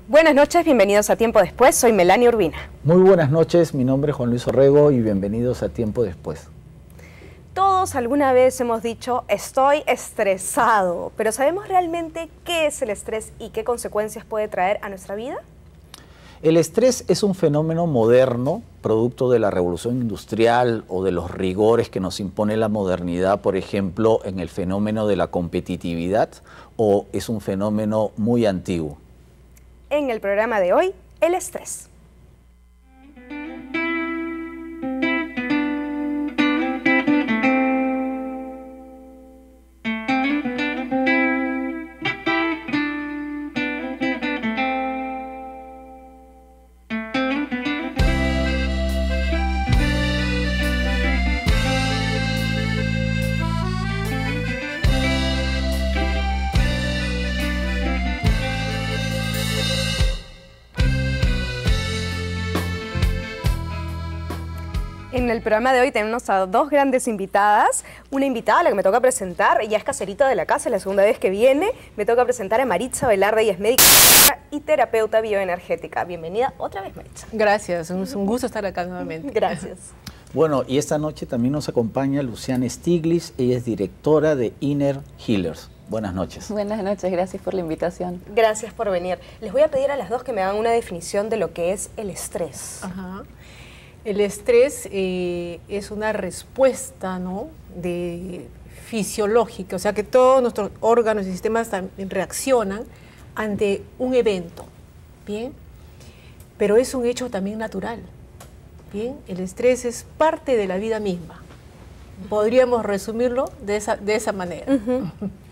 Buenas noches, bienvenidos a Tiempo Después, soy Melanie Urbina. Muy buenas noches, mi nombre es Juan Luis Orrego y bienvenidos a Tiempo Después. Todos alguna vez hemos dicho, estoy estresado, pero ¿sabemos realmente qué es el estrés y qué consecuencias puede traer a nuestra vida? El estrés es un fenómeno moderno, producto de la revolución industrial o de los rigores que nos impone la modernidad, por ejemplo, en el fenómeno de la competitividad, o es un fenómeno muy antiguo. En el programa de hoy, el estrés. En el programa de hoy tenemos a dos grandes invitadas. Una invitada a la que me toca presentar, ella es caserita de la casa, es la segunda vez que viene. Me toca presentar a Maritza Velarde, ella es médica y terapeuta bioenergética. Bienvenida otra vez, Maritza. Gracias, es un gusto estar acá nuevamente. Gracias. Bueno, y esta noche también nos acompaña Luciana Stiglitz, ella es directora de Inner Healers. Buenas noches. Buenas noches, gracias por la invitación. Gracias por venir. Les voy a pedir a las dos que me hagan una definición de lo que es el estrés. Ajá. El estrés es una respuesta, ¿no?, fisiológica, o sea que todos nuestros órganos y sistemas también reaccionan ante un evento, ¿bien? Pero es un hecho también natural, ¿bien? El estrés es parte de la vida misma. Podríamos resumirlo de esa manera.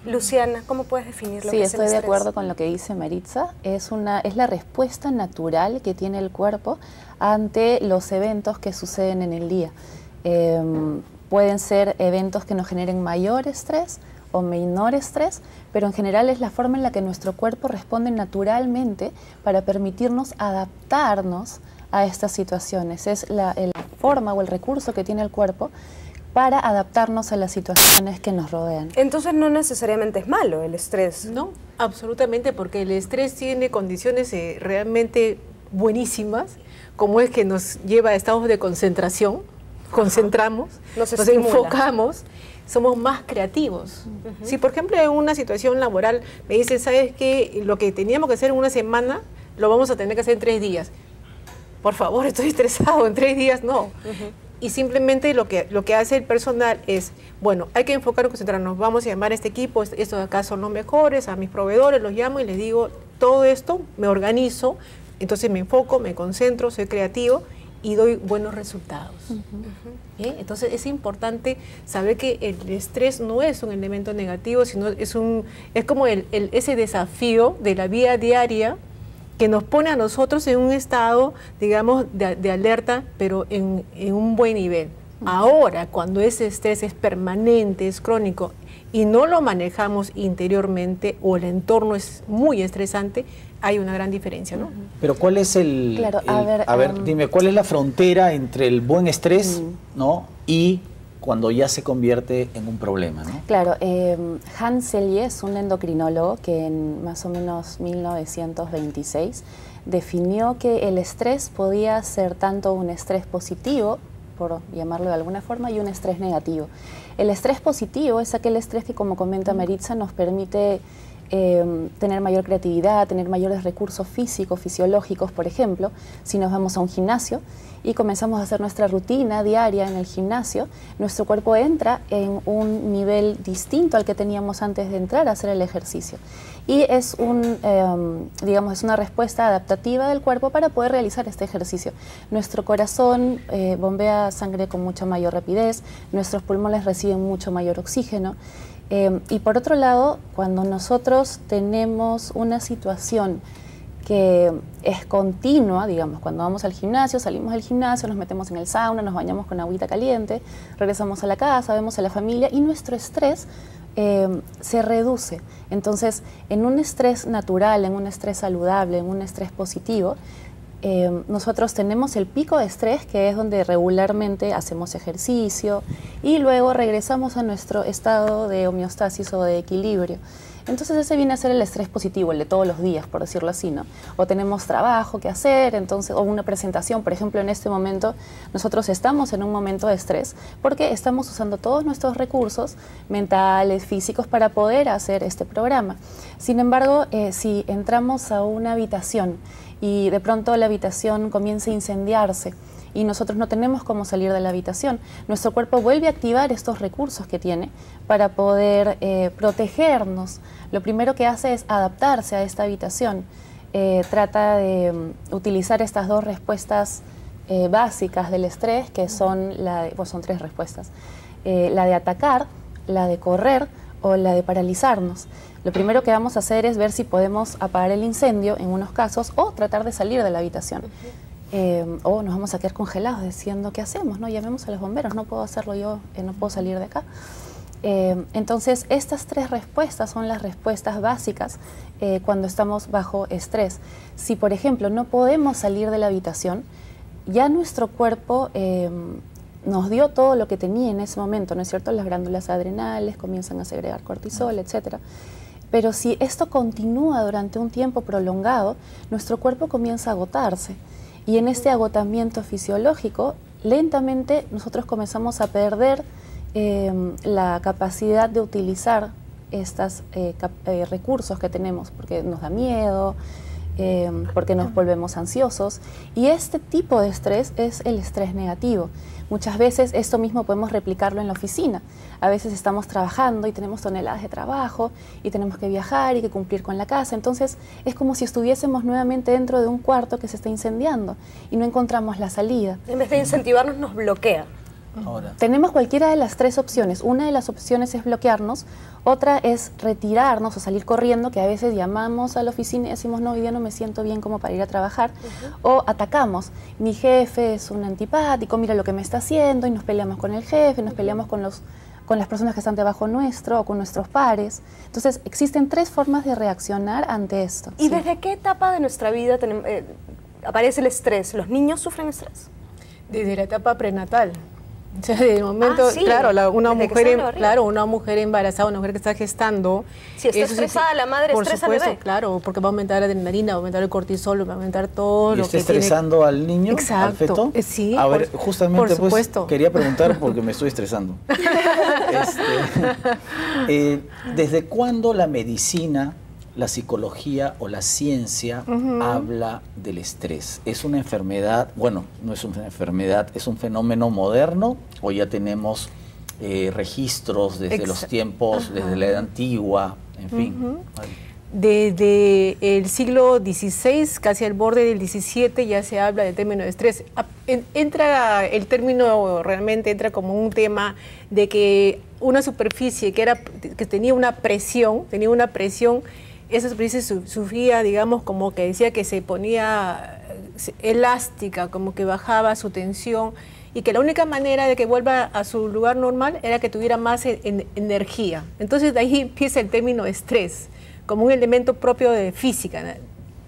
Luciana, ¿cómo puedes definir lo Sí, que es el estoy de estrés? acuerdo con lo que dice Maritza. Es la respuesta natural que tiene el cuerpo ante los eventos que suceden en el día. Pueden ser eventos que nos generen mayor estrés o menor estrés, pero en general es la forma en la que nuestro cuerpo responde naturalmente para permitirnos adaptarnos a estas situaciones. Es la forma o el recurso que tiene el cuerpo para adaptarnos a las situaciones que nos rodean. Entonces no necesariamente es malo el estrés. No, absolutamente, porque el estrés tiene condiciones realmente buenísimas, como es que nos lleva a estados de concentración, concentramos, nos enfocamos, somos más creativos. Si por ejemplo en una situación laboral me dicen, ¿sabes qué? Lo que teníamos que hacer en una semana, lo vamos a tener que hacer en 3 días. Por favor, estoy estresado, en 3 días no. Y simplemente lo que hace el personal es, bueno, hay que enfocarnos, concentrarnos, vamos a llamar a este equipo, estos de acá son los mejores, a mis proveedores los llamo y les digo todo esto, me organizo, entonces me enfoco, me concentro, soy creativo y doy buenos resultados. ¿Bien? Entonces es importante saber que el estrés no es un elemento negativo, sino es como ese desafío de la vida diaria que nos pone a nosotros en un estado, digamos, de alerta, pero en un buen nivel. Ahora, cuando ese estrés es permanente, es crónico, y no lo manejamos interiormente, o el entorno es muy estresante, hay una gran diferencia, ¿no? Pero ¿cuál es dime, ¿cuál es la frontera entre el buen estrés, ¿no?, y cuando ya se convierte en un problema, ¿no? Claro, Hans Selye es un endocrinólogo que en más o menos 1926 definió que el estrés podía ser tanto un estrés positivo, por llamarlo de alguna forma, y un estrés negativo. El estrés positivo es aquel estrés que, como comenta Maritza, nos permite tener mayor creatividad, tener mayores recursos físicos, fisiológicos. Por ejemplo, si nos vamos a un gimnasio y comenzamos a hacer nuestra rutina diaria en el gimnasio, nuestro cuerpo entra en un nivel distinto al que teníamos antes de entrar a hacer el ejercicio. Y es digamos, es una respuesta adaptativa del cuerpo para poder realizar este ejercicio. Nuestro corazón bombea sangre con mucha mayor rapidez, nuestros pulmones reciben mucho mayor oxígeno. Y por otro lado, cuando nosotros tenemos una situación que es continua, digamos, cuando vamos al gimnasio, salimos del gimnasio, nos metemos en el sauna, nos bañamos con agüita caliente, regresamos a la casa, vemos a la familia y nuestro estrés se reduce. Entonces, en un estrés natural, en un estrés saludable, en un estrés positivo, nosotros tenemos el pico de estrés, que es donde regularmente hacemos ejercicio y luego regresamos a nuestro estado de homeostasis o de equilibrio. Entonces ese viene a ser el estrés positivo, el de todos los días, por decirlo así, ¿no? O tenemos trabajo que hacer, entonces, o una presentación, por ejemplo, en este momento nosotros estamos en un momento de estrés porque estamos usando todos nuestros recursos mentales, físicos para poder hacer este programa. Sin embargo, si entramos a una habitación y de pronto la habitación comienza a incendiarse, y nosotros no tenemos cómo salir de la habitación, nuestro cuerpo vuelve a activar estos recursos que tiene para poder protegernos. Lo primero que hace es adaptarse a esta habitación. Trata de utilizar estas dos respuestas básicas del estrés, que son, son tres respuestas. La de atacar, la de correr o la de paralizarnos. Lo primero que vamos a hacer es ver si podemos apagar el incendio en unos casos o tratar de salir de la habitación. O nos vamos a quedar congelados diciendo ¿qué hacemos? ¿No? Llamemos a los bomberos, no puedo hacerlo yo, no puedo salir de acá. Entonces estas tres respuestas son las respuestas básicas cuando estamos bajo estrés. Si por ejemplo no podemos salir de la habitación, ya nuestro cuerpo nos dio todo lo que tenía en ese momento, ¿no es cierto? Las glándulas adrenales comienzan a segregar cortisol, etcétera. Pero si esto continúa durante un tiempo prolongado, nuestro cuerpo comienza a agotarse. Y en este agotamiento fisiológico, lentamente nosotros comenzamos a perder la capacidad de utilizar estos recursos que tenemos, porque nos da miedo, porque nos volvemos ansiosos. Y este tipo de estrés es el estrés negativo. Muchas veces esto mismo podemos replicarlo en la oficina. A veces estamos trabajando y tenemos toneladas de trabajo y tenemos que viajar y que cumplir con la casa. Entonces es como si estuviésemos nuevamente dentro de un cuarto que se está incendiando y no encontramos la salida. En vez de incentivarnos, nos bloquea. Ahora. Tenemos cualquiera de las tres opciones. Una de las opciones es bloquearnos, otra es retirarnos o salir corriendo, que a veces llamamos a la oficina y decimos, no, hoy día no me siento bien como para ir a trabajar, o atacamos. Mi jefe es un antipático, mira lo que me está haciendo, y nos peleamos con el jefe, nos peleamos con las personas que están debajo nuestro o con nuestros pares. Entonces, existen tres formas de reaccionar ante esto. ¿Y desde qué etapa de nuestra vida aparece el estrés? ¿Los niños sufren estrés? Desde la etapa prenatal. O sea, desde el momento, sí, claro, una mujer embarazada, una mujer que está gestando. Si está estresada, la madre estresa al bebé. Claro, porque va a aumentar la adrenalina, va a aumentar el cortisol, va a aumentar todo ¿Y lo está que estresando al niño, exacto, al feto? Sí, a ver, justamente por supuesto. Quería preguntar porque me estoy estresando. ¿Desde cuándo la medicina, la psicología o la ciencia habla del estrés? ¿Es una enfermedad? Bueno, no es una enfermedad, ¿es un fenómeno moderno o ya tenemos registros desde los tiempos, desde la edad antigua, en fin? Desde el siglo XVI, casi al borde del XVII, ya se habla del término de estrés. El término realmente entra como un tema de que una superficie que tenía una presión, esa superficie sufría, digamos, como que decía que se ponía elástica, como que bajaba su tensión, y que la única manera de que vuelva a su lugar normal era que tuviera más energía. Entonces de ahí empieza el término estrés, como un elemento propio de física, ¿no?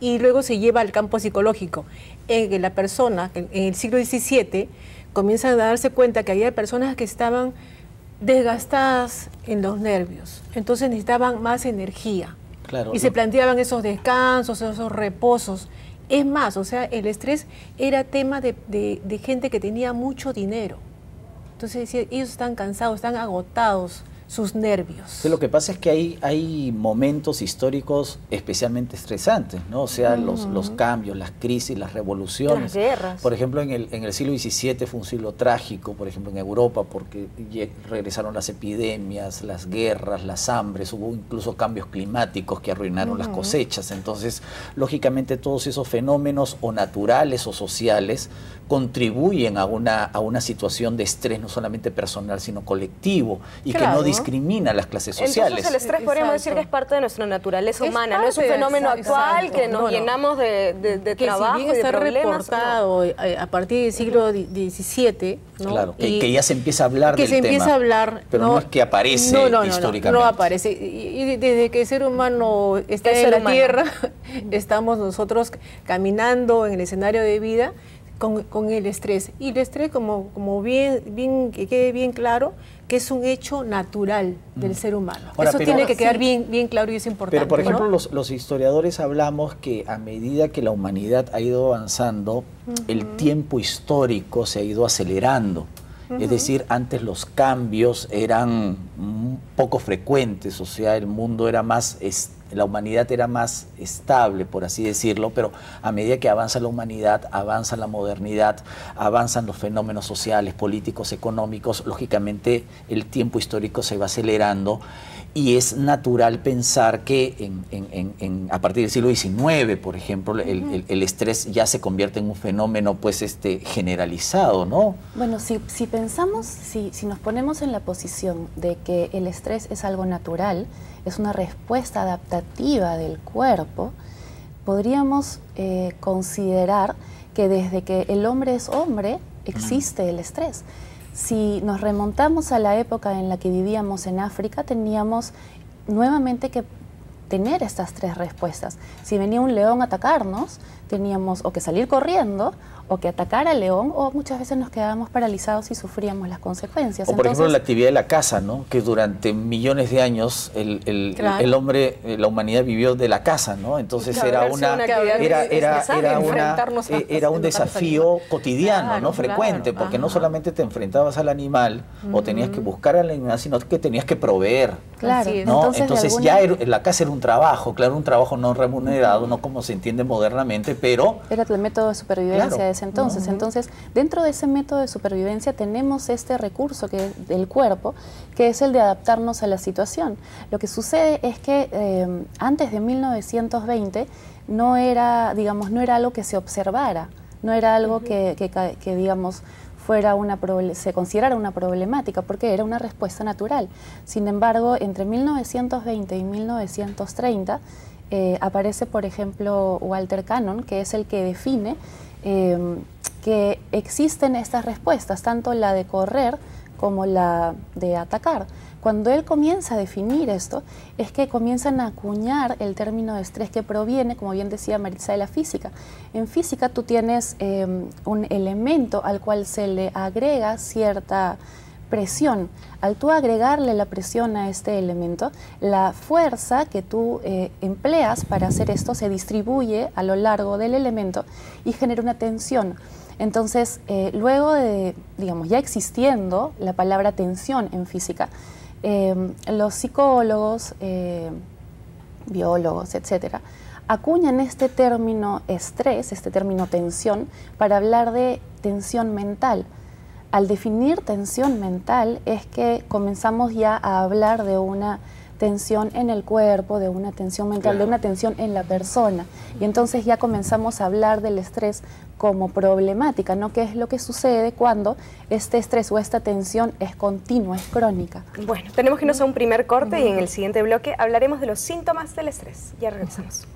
Y luego se lleva al campo psicológico, en que la persona, en el siglo XVII, comienza a darse cuenta que había personas que estaban desgastadas en los nervios, entonces necesitaban más energía. Claro, y se planteaban esos descansos, esos reposos. Es más, o sea, el estrés era tema de gente que tenía mucho dinero. Entonces decía, ellos están cansados, están agotados sus nervios. Sí, lo que pasa es que hay momentos históricos especialmente estresantes, ¿no? O sea, los cambios, las crisis, las revoluciones. Las guerras. Por ejemplo, en el siglo XVII fue un siglo trágico, por ejemplo, en Europa, porque regresaron las epidemias, las guerras, las hambres, hubo incluso cambios climáticos que arruinaron las cosechas. Entonces, lógicamente, todos esos fenómenos o naturales o sociales contribuyen a una situación de estrés no solamente personal, sino colectivo, y que no discrimina a las clases sociales. Entonces el estrés podríamos decir que es parte de nuestra naturaleza humana, no es un fenómeno actual que nos llenamos de trabajo y de está problemas. Reportado a partir del siglo XVII, ¿no? Claro, que ya se empieza a hablar del tema. Que se empieza a hablar. Pero no es que aparece históricamente. No aparece. Y desde que el ser humano está en la Tierra, estamos nosotros caminando en el escenario de vida, con el estrés. Y el estrés, como que quede bien claro, que es un hecho natural del ser humano. Ahora, eso tiene que quedar bien claro y es importante. Pero, por ejemplo, ¿no? los historiadores hablamos que a medida que la humanidad ha ido avanzando, el tiempo histórico se ha ido acelerando. Es decir, antes los cambios eran poco frecuentes, o sea, el mundo era más, la humanidad era más estable, por así decirlo, pero a medida que avanza la humanidad, avanza la modernidad, avanzan los fenómenos sociales, políticos, económicos, lógicamente el tiempo histórico se va acelerando y es natural pensar que a partir del siglo XIX, por ejemplo, el estrés ya se convierte en un fenómeno pues generalizado, ¿no? Bueno, si pensamos, si nos ponemos en la posición de que el estrés es algo natural, es una respuesta adaptativa del cuerpo, podríamos considerar que desde que el hombre es hombre existe el estrés. Si nos remontamos a la época en la que vivíamos en África, teníamos nuevamente que tener estas tres respuestas. Si venía un león a atacarnos, teníamos o que salir corriendo, o que atacar al león, o muchas veces nos quedábamos paralizados y sufríamos las consecuencias. O por ejemplo la actividad de la caza, ¿no? Que durante millones de años el hombre, la humanidad vivió de la caza, ¿no? Entonces era un desafío cotidiano, ¿no? Frecuente, porque no solamente te enfrentabas al animal o tenías que buscar al animal, sino que tenías que proveer. Claro. ¿no? Entonces ya la caza era un trabajo, claro, un trabajo no remunerado, no como se entiende modernamente, pero... Era el método de supervivencia de ese entonces. Entonces, dentro de ese método de supervivencia tenemos este recurso del cuerpo, que es el de adaptarnos a la situación. Lo que sucede es que antes de 1920 no era, digamos, no era algo que se observara, no era algo que digamos, se considerara una problemática, porque era una respuesta natural. Sin embargo, entre 1920 y 1930 aparece, por ejemplo, Walter Cannon, que es el que define que existen estas respuestas, tanto la de correr como la de atacar. Cuando él comienza a definir esto, es que comienzan a acuñar el término de estrés, que proviene, como bien decía Maritza, de la física. En física tú tienes un elemento al cual se le agrega cierta presión. Al tú agregarle la presión a este elemento, la fuerza que tú empleas para hacer esto se distribuye a lo largo del elemento y genera una tensión. Entonces, luego de, digamos, ya existiendo la palabra tensión en física, los psicólogos, biólogos, etcétera, acuñan este término estrés, este término tensión, para hablar de tensión mental. Al definir tensión mental es que comenzamos ya a hablar de una tensión en el cuerpo, de una tensión mental, de una tensión en la persona. Y entonces ya comenzamos a hablar del estrés como problemática, ¿no? ¿Qué es lo que sucede cuando este estrés o esta tensión es continua, es crónica? Bueno, tenemos que irnos a un primer corte y en el siguiente bloque hablaremos de los síntomas del estrés. Ya regresamos.